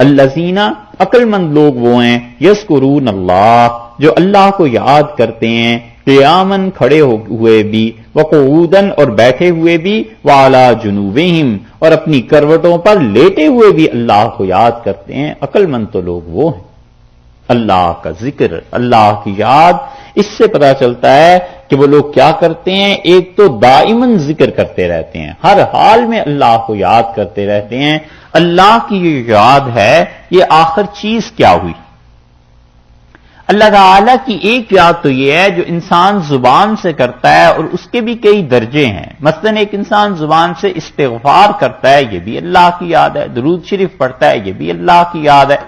الذین عقل مند لوگ وہ ہیں یذکرون اللہ جو اللہ کو یاد کرتے ہیں قیاماً کھڑے ہوئے بھی وقعوداً اور بیٹھے ہوئے بھی وعلی جنوبہم اور اپنی کروٹوں پر لیٹے ہوئے بھی اللہ کو یاد کرتے ہیں. عقل مند تو لوگ وہ ہیں. اللہ کا ذکر اللہ کی یاد اس سے پتہ چلتا ہے کہ وہ لوگ کیا کرتے ہیں. ایک تو دائماً ذکر کرتے رہتے ہیں ہر حال میں اللہ کو یاد کرتے رہتے ہیں. اللہ کی یہ یاد ہے یہ آخر چیز کیا ہوئی. اللہ تعالیٰ کی ایک یاد تو یہ ہے جو انسان زبان سے کرتا ہے اور اس کے بھی کئی درجے ہیں. مثلا ایک انسان زبان سے استغفار کرتا ہے یہ بھی اللہ کی یاد ہے. درود شریف پڑھتا ہے یہ بھی اللہ کی یاد ہے.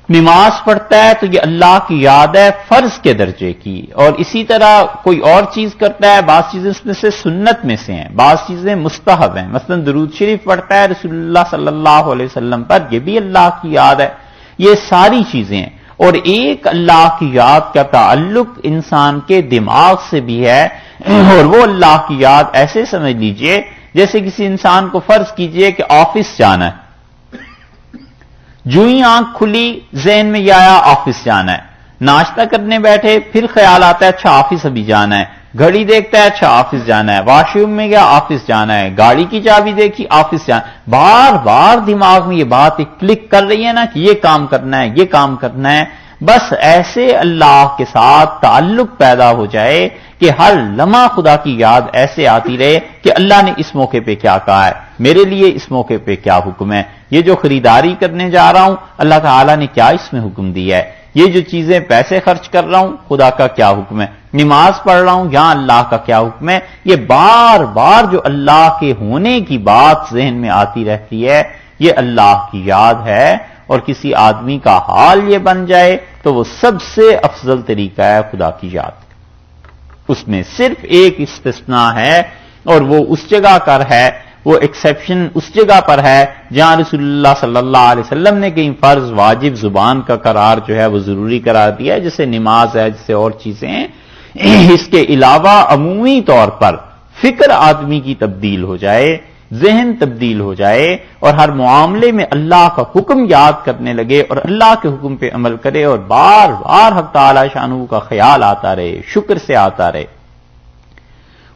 نماز پڑھتا ہے تو یہ اللہ کی یاد ہے فرض کے درجے کی. اور اسی طرح کوئی اور چیز کرتا ہے بعض چیزیں اس میں سے سنت میں سے ہیں بعض چیزیں مستحب ہیں. مثلا درود شریف پڑھتا ہے رسول اللہ صلی اللہ علیہ وسلم پر یہ بھی اللہ کی یاد ہے. یہ ساری چیزیں ہیں. اور ایک اللہ کی یاد کا تعلق انسان کے دماغ سے بھی ہے اور وہ اللہ کی یاد ایسے سمجھ لیجئے جیسے کسی انسان کو فرض کیجئے کہ آفس جانا ہے. جو ہی آنکھ کھلی ذہن میں یہ آیا آفس جانا ہے. ناشتہ کرنے بیٹھے پھر خیال آتا ہے اچھا آفس ابھی جانا ہے. گھڑی دیکھتا ہے اچھا آفس جانا ہے. واش روم میں گیا آفس جانا ہے. گاڑی کی چابی دیکھی آفس جانا ہے. بار بار دماغ میں یہ بات کلک کر رہی ہے نا کہ یہ کام کرنا ہے یہ کام کرنا ہے. بس ایسے اللہ کے ساتھ تعلق پیدا ہو جائے کہ ہر لمحہ خدا کی یاد ایسے آتی رہے کہ اللہ نے اس موقع پہ کیا کہا ہے میرے لیے اس موقع پہ کیا حکم ہے. یہ جو خریداری کرنے جا رہا ہوں اللہ تعالیٰ نے کیا اس میں حکم دیا ہے. یہ جو چیزیں پیسے خرچ کر رہا ہوں خدا کا کیا حکم ہے. نماز پڑھ رہا ہوں یہاں اللہ کا کیا حکم ہے. یہ بار بار جو اللہ کے ہونے کی بات ذہن میں آتی رہتی ہے یہ اللہ کی یاد ہے. اور کسی آدمی کا حال یہ بن جائے تو وہ سب سے افضل طریقہ ہے خدا کی یاد. اس میں صرف ایک استثناء ہے اور وہ اس جگہ پر ہے وہ ایکسیپشن اس جگہ پر ہے جہاں رسول اللہ صلی اللہ علیہ وسلم نے کہیں فرض واجب زبان کا قرار جو ہے وہ ضروری قرار دیا ہے جیسے نماز ہے جیسے اور چیزیں ہیں. اس کے علاوہ عمومی طور پر فکر آدمی کی تبدیل ہو جائے ذہن تبدیل ہو جائے اور ہر معاملے میں اللہ کا حکم یاد کرنے لگے اور اللہ کے حکم پہ عمل کرے اور بار بار حق تعالی شانہ کا خیال آتا رہے شکر سے آتا رہے.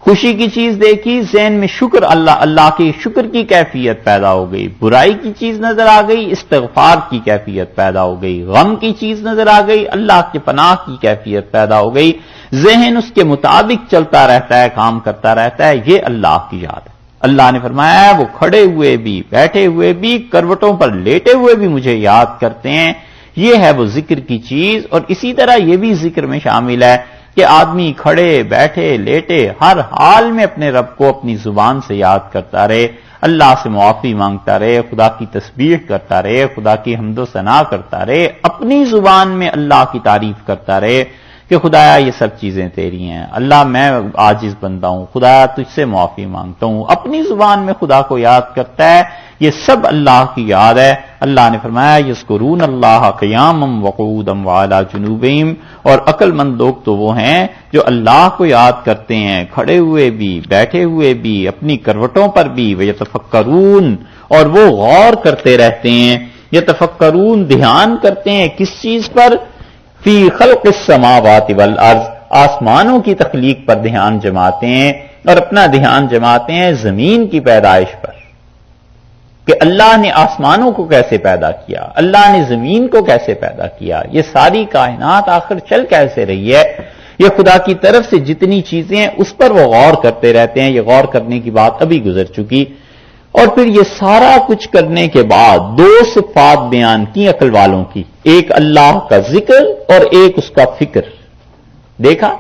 خوشی کی چیز دیکھی ذہن میں شکر اللہ کے شکر کی کیفیت پیدا ہو گئی. برائی کی چیز نظر آ گئی استغفار کی کیفیت پیدا ہو گئی. غم کی چیز نظر آ گئی اللہ کے پناہ کی کیفیت پیدا ہو گئی. ذہن اس کے مطابق چلتا رہتا ہے کام کرتا رہتا ہے. یہ اللہ کی یاد ہے. اللہ نے فرمایا وہ کھڑے ہوئے بھی بیٹھے ہوئے بھی کروٹوں پر لیٹے ہوئے بھی مجھے یاد کرتے ہیں. یہ ہے وہ ذکر کی چیز. اور اسی طرح یہ بھی ذکر میں شامل ہے کہ آدمی کھڑے بیٹھے لیٹے ہر حال میں اپنے رب کو اپنی زبان سے یاد کرتا رہے اللہ سے معافی مانگتا رہے خدا کی تسبیح کرتا رہے خدا کی حمد و ثنا کرتا رہے اپنی زبان میں اللہ کی تعریف کرتا رہے کہ خدایا یہ سب چیزیں تیری ہیں. اللہ میں عاجز بندہ ہوں خدایا تجھ سے معافی مانگتا ہوں. اپنی زبان میں خدا کو یاد کرتا ہے. یہ سب اللہ کی یاد ہے. اللہ نے فرمایا یذکرون اللہ قیاما وقعودا وعلی جنوبہم اور عقل مند لوگ تو وہ ہیں جو اللہ کو یاد کرتے ہیں کھڑے ہوئے بھی بیٹھے ہوئے بھی اپنی کروٹوں پر بھی ویتفکرون اور وہ غور کرتے رہتے ہیں. یتفکرون دھیان کرتے ہیں کس چیز پر فی خلق السماوات والارض آسمانوں کی تخلیق پر دھیان جماتے ہیں اور اپنا دھیان جماتے ہیں زمین کی پیدائش پر کہ اللہ نے آسمانوں کو کیسے پیدا کیا اللہ نے زمین کو کیسے پیدا کیا یہ ساری کائنات آخر چل کیسے رہی ہے. یہ خدا کی طرف سے جتنی چیزیں ہیں اس پر وہ غور کرتے رہتے ہیں. یہ غور کرنے کی بات ابھی گزر چکی. اور پھر یہ سارا کچھ کرنے کے بعد دو صفات بیان کی عقل والوں کی ایک اللہ کا ذکر اور ایک اس کا فکر. دیکھا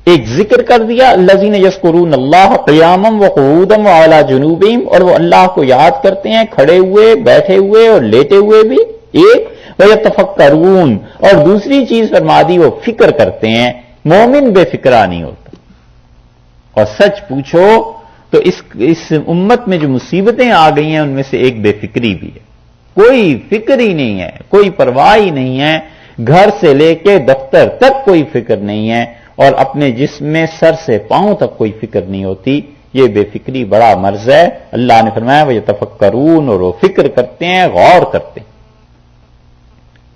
ایک ذکر کر دیا الذین یذکرون اللہ قیاما وقعودا وعلی جنوبہم اور وہ اللہ کو یاد کرتے ہیں کھڑے ہوئے بیٹھے ہوئے اور لیٹے ہوئے بھی. ایک ویتفکرون اور دوسری چیز فرما دی وہ فکر کرتے ہیں. مومن بے فکرہ نہیں ہوتا. اور سچ پوچھو تو اس امت میں جو مصیبتیں آ گئی ہیں ان میں سے ایک بے فکری بھی ہے. کوئی فکر ہی نہیں ہے کوئی پرواہ ہی نہیں ہے. گھر سے لے کے دفتر تک کوئی فکر نہیں ہے اور اپنے جسم میں سر سے پاؤں تک کوئی فکر نہیں ہوتی. یہ بے فکری بڑا مرض ہے. اللہ نے فرمایا وہ یتفکرون، اور وہ فکر کرتے ہیں، غور کرتے ہیں.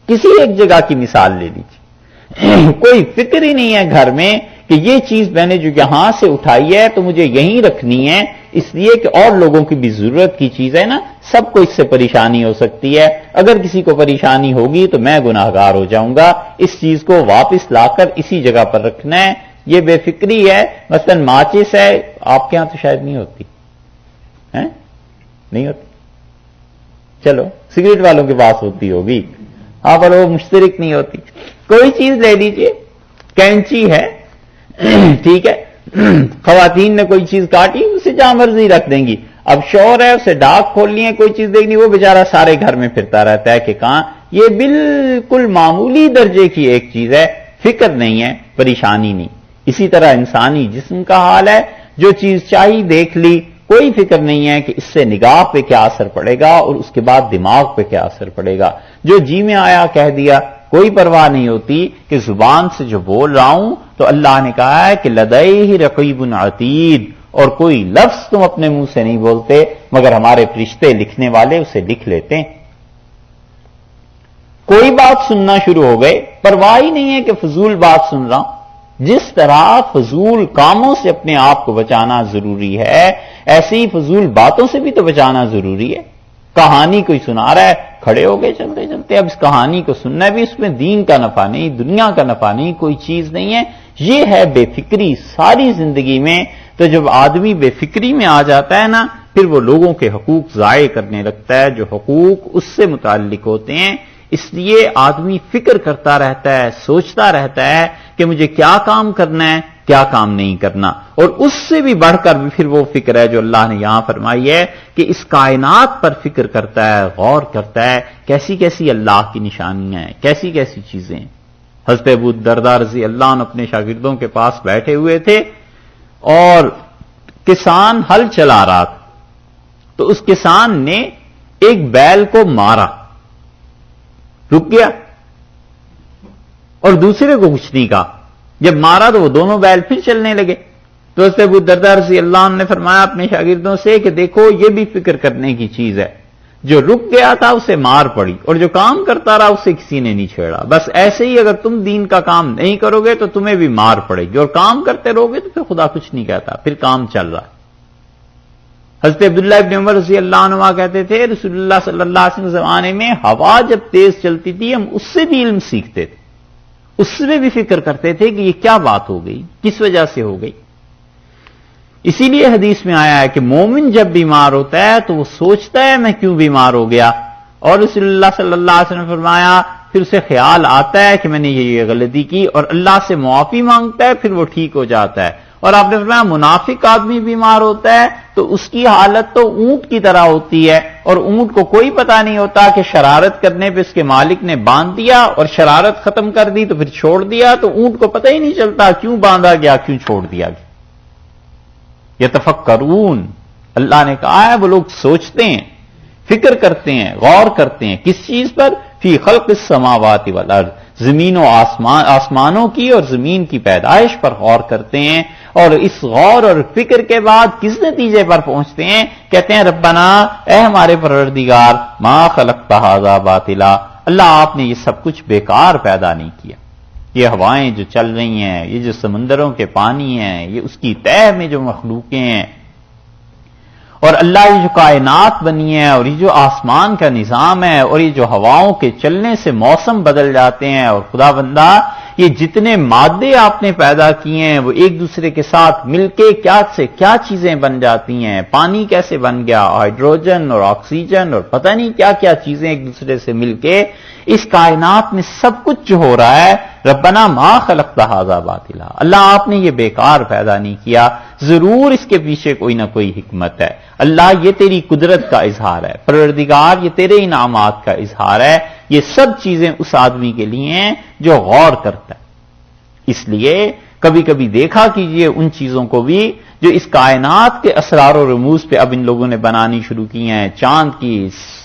کسی ایک جگہ کی مثال لے لیجیے، کوئی فکر ہی نہیں ہے گھر میں کہ یہ چیز میں نے جو یہاں سے اٹھائی ہے تو مجھے یہیں رکھنی ہے، اس لیے کہ اور لوگوں کی بھی ضرورت کی چیز ہے نا، سب کو اس سے پریشانی ہو سکتی ہے. اگر کسی کو پریشانی ہوگی تو میں گناہگار ہو جاؤں گا. اس چیز کو واپس لا کر اسی جگہ پر رکھنا ہے. یہ بے فکری ہے. مثلا ماچس ہے، آپ کے ہاں تو شاید نہیں ہوتی ہے، نہیں ہوتی، چلو سگریٹ والوں کے پاس ہوتی ہوگی، ہاں پر وہ مشترک نہیں ہوتی. کوئی چیز لے لیجیے، کینچی ہے، ٹھیک ہے، خواتین نے کوئی چیز کاٹی اسے جہاں مرضی رکھ دیں گی. اب شوہر ہے اسے ڈاک کھولنی ہے، کوئی چیز دیکھنی، وہ بیچارہ سارے گھر میں پھرتا رہتا ہے کہ کہاں. یہ بالکل معمولی درجے کی ایک چیز ہے، فکر نہیں ہے، پریشانی نہیں. اسی طرح انسانی جسم کا حال ہے، جو چیز چاہی دیکھ لی، کوئی فکر نہیں ہے کہ اس سے نگاہ پہ کیا اثر پڑے گا اور اس کے بعد دماغ پہ کیا اثر پڑے گا. جو جی میں آیا کہہ دیا، کوئی پرواہ نہیں ہوتی کہ زبان سے جو بول رہا ہوں تو اللہ نے کہا ہے کہ لدیہ رقیب عتید، اور کوئی لفظ تم اپنے منہ سے نہیں بولتے مگر ہمارے فرشتے لکھنے والے اسے لکھ لیتے ہیں. کوئی بات سننا شروع ہو گئے، پرواہ ہی نہیں ہے کہ فضول بات سن رہا ہوں. جس طرح فضول کاموں سے اپنے آپ کو بچانا ضروری ہے، ایسی ہی فضول باتوں سے بھی تو بچانا ضروری ہے. کہانی کوئی سنا رہا ہے، کھڑے ہو گئے چلتے چلتے، اب اس کہانی کو سننا ہے بھی، اس میں دین کا نفع نہیں، دنیا کا نفع نہیں، کوئی چیز نہیں ہے. یہ ہے بے فکری ساری زندگی میں. تو جب آدمی بے فکری میں آ جاتا ہے نا، پھر وہ لوگوں کے حقوق ضائع کرنے لگتا ہے جو حقوق اس سے متعلق ہوتے ہیں. اس لیے آدمی فکر کرتا رہتا ہے، سوچتا رہتا ہے کہ مجھے کیا کام کرنا ہے، کیا کام نہیں کرنا. اور اس سے بھی بڑھ کر بھی پھر وہ فکر ہے جو اللہ نے یہاں فرمائی ہے کہ اس کائنات پر فکر کرتا ہے، غور کرتا ہے، کیسی کیسی اللہ کی نشانیاں ہیں، کیسی کیسی چیزیں ہیں. حضرت ابو الدرداء رضی اللہ عنہ اپنے شاگردوں کے پاس بیٹھے ہوئے تھے اور کسان ہل چلا رہا تھا، تو اس کسان نے ایک بیل کو مارا، رک گیا اور دوسرے کو کچھ نہیں کہا. جب مارا تو وہ دونوں بیل پھر چلنے لگے. تو حضرت ابو الدرداء رضی اللہ عنہ نے فرمایا اپنے شاگردوں سے کہ دیکھو یہ بھی فکر کرنے کی چیز ہے، جو رک گیا تھا اسے مار پڑی اور جو کام کرتا رہا اسے کسی نے نہیں چھیڑا. بس ایسے ہی اگر تم دین کا کام نہیں کرو گے تو تمہیں بھی مار پڑے گی، اور کام کرتے رہو گے تو پھر خدا کچھ نہیں کہتا، پھر کام چل رہا ہے. حضرت عبداللہ ابن عمر رضی اللہ عنہ کہتے تھے رسول اللہ صلی اللہ علیہ وسلم زمانے میں ہوا جب تیز چلتی تھی ہم اس سے بھی علم سیکھتے تھے، اس میں بھی فکر کرتے تھے کہ یہ کیا بات ہو گئی، کس وجہ سے ہو گئی. اسی لیے حدیث میں آیا ہے کہ مومن جب بیمار ہوتا ہے تو وہ سوچتا ہے میں کیوں بیمار ہو گیا، اور رسول اللہ صلی اللہ علیہ وسلم نے فرمایا پھر اسے خیال آتا ہے کہ میں نے یہ غلطی کی اور اللہ سے معافی مانگتا ہے، پھر وہ ٹھیک ہو جاتا ہے. اور آپ نے فرمایا منافق آدمی بیمار ہوتا ہے تو اس کی حالت تو اونٹ کی طرح ہوتی ہے، اور اونٹ کو کوئی پتہ نہیں ہوتا کہ شرارت کرنے پہ اس کے مالک نے باندھ دیا اور شرارت ختم کر دی تو پھر چھوڑ دیا، تو اونٹ کو پتہ ہی نہیں چلتا کیوں باندھا گیا، کیوں چھوڑ دیا گیا. یتفکرون، اللہ نے کہا ہے وہ لوگ سوچتے ہیں، فکر کرتے ہیں، غور کرتے ہیں. کس چیز پر؟ فی خلق السماوات والارض، زمین و آسمانوں کی اور زمین کی پیدائش پر غور کرتے ہیں. اور اس غور اور فکر کے بعد کس نتیجے پر پہنچتے ہیں؟ کہتے ہیں ربنا، اے ہمارے پروردگار، ما خلقت ھذا باطلا، اللہ آپ نے یہ سب کچھ بیکار پیدا نہیں کیا. یہ ہوائیں جو چل رہی ہیں، یہ جو سمندروں کے پانی ہیں، یہ اس کی تہ میں جو مخلوقیں ہیں، اور اللہ یہ جو کائنات بنی ہے، اور یہ جو آسمان کا نظام ہے، اور یہ جو ہواؤں کے چلنے سے موسم بدل جاتے ہیں، اور خدا بندہ یہ جتنے مادے آپ نے پیدا کیے ہیں وہ ایک دوسرے کے ساتھ مل کے کیا سے کیا چیزیں بن جاتی ہیں. پانی کیسے بن گیا، ہائیڈروجن اور آکسیجن اور پتہ نہیں کیا کیا چیزیں ایک دوسرے سے مل کے اس کائنات میں سب کچھ جو ہو رہا ہے. ربنا ما خلقت ھذا باطلا، اللہ آپ نے یہ بیکار پیدا نہیں کیا، ضرور اس کے پیچھے کوئی نہ کوئی حکمت ہے. اللہ یہ تیری قدرت کا اظہار ہے، پروردگار یہ تیرے انعامات کا اظہار ہے. یہ سب چیزیں اس آدمی کے لیے ہیں جو غور کرتا ہے. اس لیے کبھی کبھی دیکھا کیجئے ان چیزوں کو بھی جو اس کائنات کے اسرار و رموز پہ اب ان لوگوں نے بنانی شروع کی ہیں، چاند کی،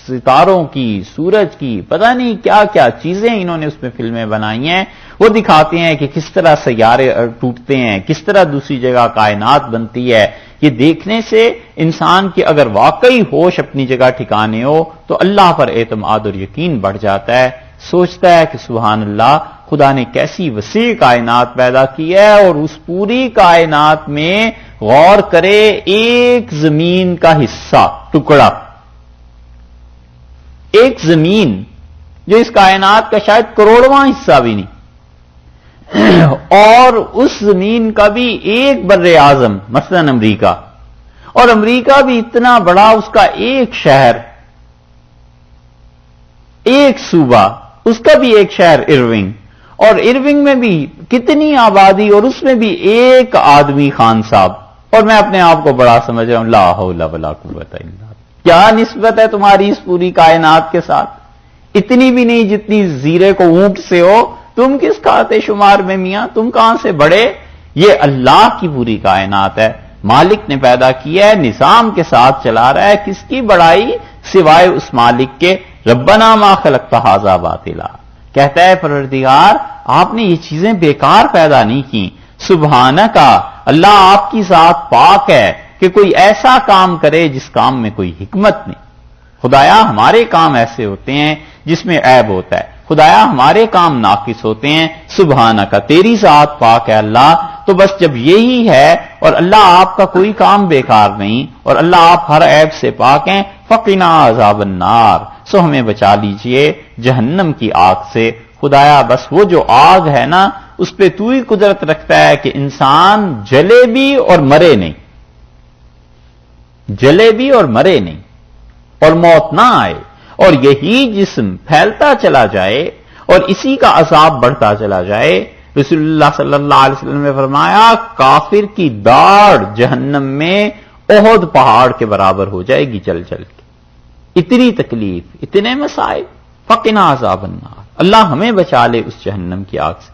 ستاروں کی، سورج کی، پتہ نہیں کیا کیا چیزیں انہوں نے اس میں فلمیں بنائی ہیں، وہ دکھاتے ہیں کہ کس طرح سیارے ٹوٹتے ہیں، کس طرح دوسری جگہ کائنات بنتی ہے۔ یہ دیکھنے سے انسان کی اگر واقعی ہوش اپنی جگہ ٹھکانے ہو تو اللہ پر اعتماد اور یقین بڑھ جاتا ہے، سوچتا ہے کہ سبحان اللہ، خدا نے کیسی وسیع کائنات پیدا کی ہے، اور اس پوری کائنات میں غور کرے ایک زمین کا حصہ، ٹکڑا، ایک زمین جو اس کائنات کا شاید کروڑواں حصہ بھی نہیں، اور اس زمین کا بھی ایک بر اعظم مثلا امریکہ، اور امریکہ بھی اتنا بڑا، اس کا ایک شہر، ایک صوبہ، اس کا بھی ایک شہر ارونگ، اور ارونگ میں بھی کتنی آبادی، اور اس میں بھی ایک آدمی خان صاحب، اور میں اپنے آپ کو بڑا سمجھ رہا ہوں، لا حول ولا قوت الا باللہ۔ کیا نسبت ہے تمہاری اس پوری کائنات کے ساتھ؟ اتنی بھی نہیں جتنی زیرے کو اونٹ سے ہو، تم کس کھاتے شمار میں میاں، تم کہاں سے بڑے؟ یہ اللہ کی پوری کائنات ہے، مالک نے پیدا کیا ہے، نظام کے ساتھ چلا رہا ہے، کس کی بڑائی سوائے اس مالک کے؟ ربنا ما خلقت ھذا باطلا، کہتا ہے پروردگار آپ نے یہ چیزیں بیکار پیدا نہیں کی، سبحانک، اللہ آپ کی ذات پاک ہے کہ کوئی ایسا کام کرے جس کام میں کوئی حکمت نہیں۔ خدایا ہمارے کام ایسے ہوتے ہیں جس میں عیب ہوتا ہے، خدایا ہمارے کام ناقص ہوتے ہیں، سبحانک، تیری ذات پاک ہے اللہ۔ تو بس جب یہی ہے اور اللہ آپ کا کوئی کام بیکار نہیں اور اللہ آپ ہر عیب سے پاک ہیں، فقنا عذاب النار، سو ہمیں بچا لیجئے جہنم کی آگ سے۔ خدایا بس وہ جو آگ ہے نا، اس پہ تو ہی قدرت رکھتا ہے کہ انسان جلے بھی اور مرے نہیں، جلے بھی اور مرے نہیں، اور موت نہ آئے، اور یہی جسم پھیلتا چلا جائے اور اسی کا عذاب بڑھتا چلا جائے۔ رسول اللہ صلی اللہ علیہ وسلم نے فرمایا کافر کی داڑھ جہنم میں احد پہاڑ کے برابر ہو جائے گی چل چل کے، اتنی تکلیف، اتنے مسائل، فقنا عذاب النار، اللہ ہمیں بچا لے اس جہنم کی آگ سے۔